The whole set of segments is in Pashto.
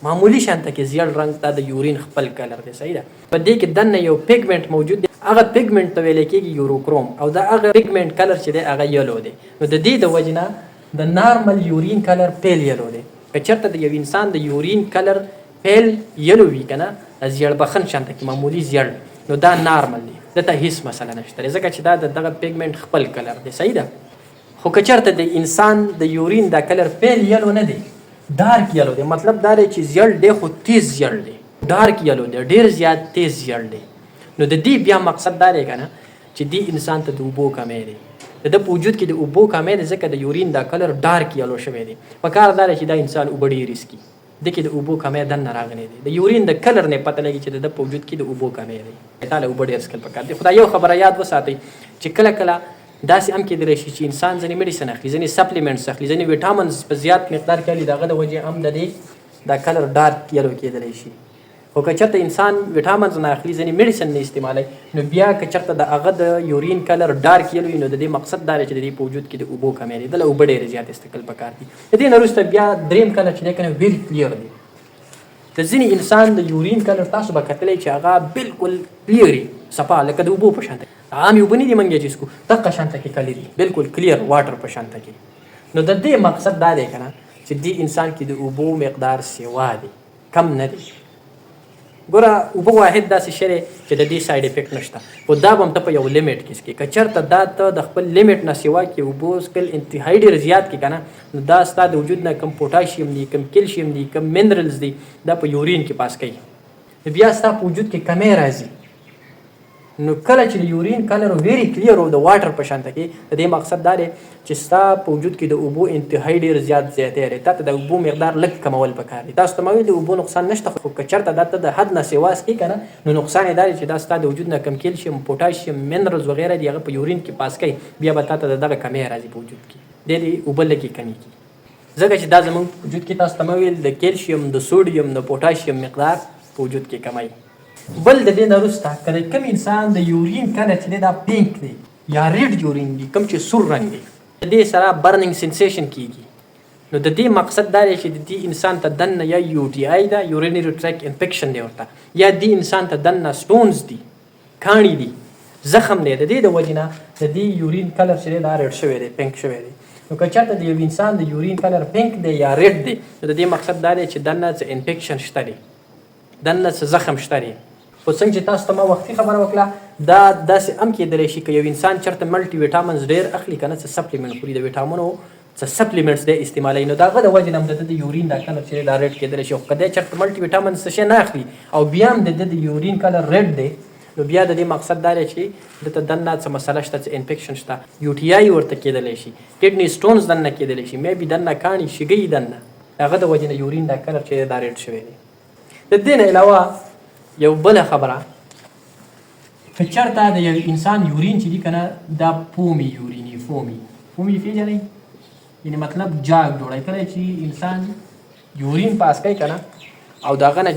معمولی شانته کې زیړ رنګ دا د یورین خپل کلر دی. صحیح ده. په دې کې دننه یو پیګمنټ موجود دی، هغه پیګمنټ ته ویل کېږي یوروکروم، او دا هغه پیګمنټ کلر چې دی هغه یلو دی. نو د دې د وجې نه د نارمل یورین کلر پیل یلو دی. که چېرته د یو انسان د یورین کلر پیل یلو وي که نه زیړ بخن شانته کې معمولي زیړ، نو دا نارمل دی، دته هیڅ مسله نشته دی، ځکه چې دا د دغه پیګمنټ خپل کلر دی. صحیح ده. خو که چېرته د انسان د یورین دا کلر پیل یلو نه دی، ډارک یلو دی، مطلب دا دی چې زیړ دی خو تیز زیړ دی، ډارک یلو دی، ډېر زیات تیز زیړ دی، نو د دې بیا مقصد دا دی که نه چې دې انسان ته د اوبو کمی دی، د ده په وجود کې د اوبو کمی دی، ځکه د یورین دا کلر ډارک یلو شوی دی. په کار دا دی چې دا انسان اوبه ډېرې څښي، د کې د اوبو کمی دننه راغلی دی. د یورین د کلر نه پته لګي چې د ده په وجود کې د اوبو کمی دی. تا له اوبه ډېر څښل پکار دی. خو دا یو خبره یاد وساتئ چې کله کله داسې هم کېدلی شي چې انسان ځینې میډیسن اخلي، ځینې سپلیمنټس اخلي، ځینې ویټامنز په زیات مقدار کې اخلي، د هغه د وجې هم د دې دا کلر ډارک یلو کېدلی شي. خو که چېرته انسان ویټامنز نه اخلي، ځینې میډیسن نه استعمالوي، نو بیا که چېرته د هغه د یورین کلر ډارک یلو وي، نو د دې مقصد دا دی چې د دې په وجود کې د اوبو کمی دی، دله اوبه ډېرې زیاتې استعمال پکار دي. د دې نه وروسته بیا درېیم کلر چې دی که نه ویری کلیر دی. د ځینې انسان د یورین کلر تاسو به کتلی چې هغه بالکل کلیر صفا لکه د اوبو په شانته، عامې اوبه نه دي موږ چې څکو، دغه شانته کې کلر وي، بالکل کلیر واټر په شانته کې. نو د دې مقصد دا دی که نه چې دې انسان کې د اوبو مقدار سوا دی، کم نه دی. ګوره اوبه واحد داسې شی دی چې د دې سایډ افیکټ نشته، خو دا به هم ته په یو لیمټ کې څکې. که چېرته دا ته د خپل لیمټ نه سوا کې اوبو څکل انتهایي ډېر زیات کړي که نه، نو دا ستا د وجود نه کم پوټاشیم دی، کم کیلشیم دی، کم منرلز دی، دا په یورین کې پاس کوي، بیا ستا په وجود کې کمی راځي. نو کله چې د یورین کلر ویری کلیر او د واټر په شانته کې، د دې مقصد دا دی چې ستا په وجود کې د اوبو انتهایي ډېر زیات زیاتی دی. تا ته د اوبو مقدار لږ کمول پکار دی. تاسو ته ما ویل د اوبو نقصان نشته، خو که چېرته دا ته د حد نه سوا څکې که نه، نو نقصان یې دا دی چې دا ستا د وجود نه کم کیلشیم، پوټاشیم، منرلز وغیره دي، هغه په یورین کې پاس کوي، بیا به تا ته د دغه کمی راځي په وجود کې، دې اوبه لږې کمې کړي. ځکه چې دا زموږ وجود کې تاسو ته ما ویل د کیلشیم، د سوډیم، د پوټاشیم مقدار په وجود کې کمی. بل د دې نه وروسته که د کوم انسان د یورین کلر چې دی دا پینک دی یا ریډ یورین دی، کوم چې سور رنګ دی، د دې سره برننګ سینسیشن کېږي، نو د دې مقصد دا دی چې د دې انسان ته دننه یا یو ټي آی ده، یورینري ټریک انفیکشن دی ورته، یا دې انسان ته دننه سټونز دي، کاڼي دي، زخم دی. د دې د وجې نه د دې یورین کلر چې دی دا ریډ شوی دی، پینک شوی دی. نو که چېرته د یو انسان د یورین کلر پینک دی یا ریډ دی، نو د دې مقصد دا دی چې دننه څه انفیکشن شته دی، دننه څه زخم شته دی. خو څنګه چې تاسو ته ما وختي خبره وکړه، دا داسې هم کېدلی شي که یو انسان چېرته ملټي ویټامنز ډېر اخلي که نه، څه سپلیمنټ خوري، د ویټامینو څه سپلیمنټس دی استعمالوي، نو د هغه د وجې نه هم د ده د یورین دا کلر چې دی دا ریډ کېدلی شي. خو که دی چېرته ملټي ویټامنز څه شی نه اخلي او بیا هم د ده د یورین کلر ریډ دی، نو بیا د دې مقصد دا دی چې دته دننه څه مسله شته، څه انفیکشن شته، یو ټي آی ورته کېدلی شي، کډني سټونز دننه کېدلی شي، مې بي دننه کاڼي، شګۍ دننه، هغه د وجې نه یورین دا کلر چې دی دا ریډ شوی دی. د دې نه علاوه یو بله خبره، که چېرته د یو انسان یورین چې دي که نه دا فومي یوریني، فومي پېژنئ، یعنې مطلب جاګ جوړوي. کله چې انسان یورین پاس کوي که نه او د هغه نه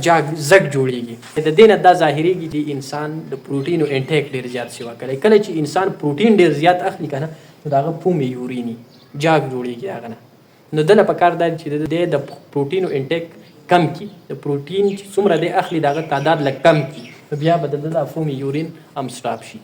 زګ جوړېږي، د دې نه دا ظاهرېږي چې انسان د پروټینو انټیک ډېر زیات سیوا کوي. کله چې انسان پروټین ډېر زیات اخلي که نه، نو د هغه فومي یوریني جاګ جوړېږي هغه نه، نو دله پکار دا چې د پروټینو انټیک کم کړي، د پروټین چې څومره دی اخلي د هغه تعداد لږ کم کړي، نو بیا به د ده دا فومي یورین هم سټاپ شي.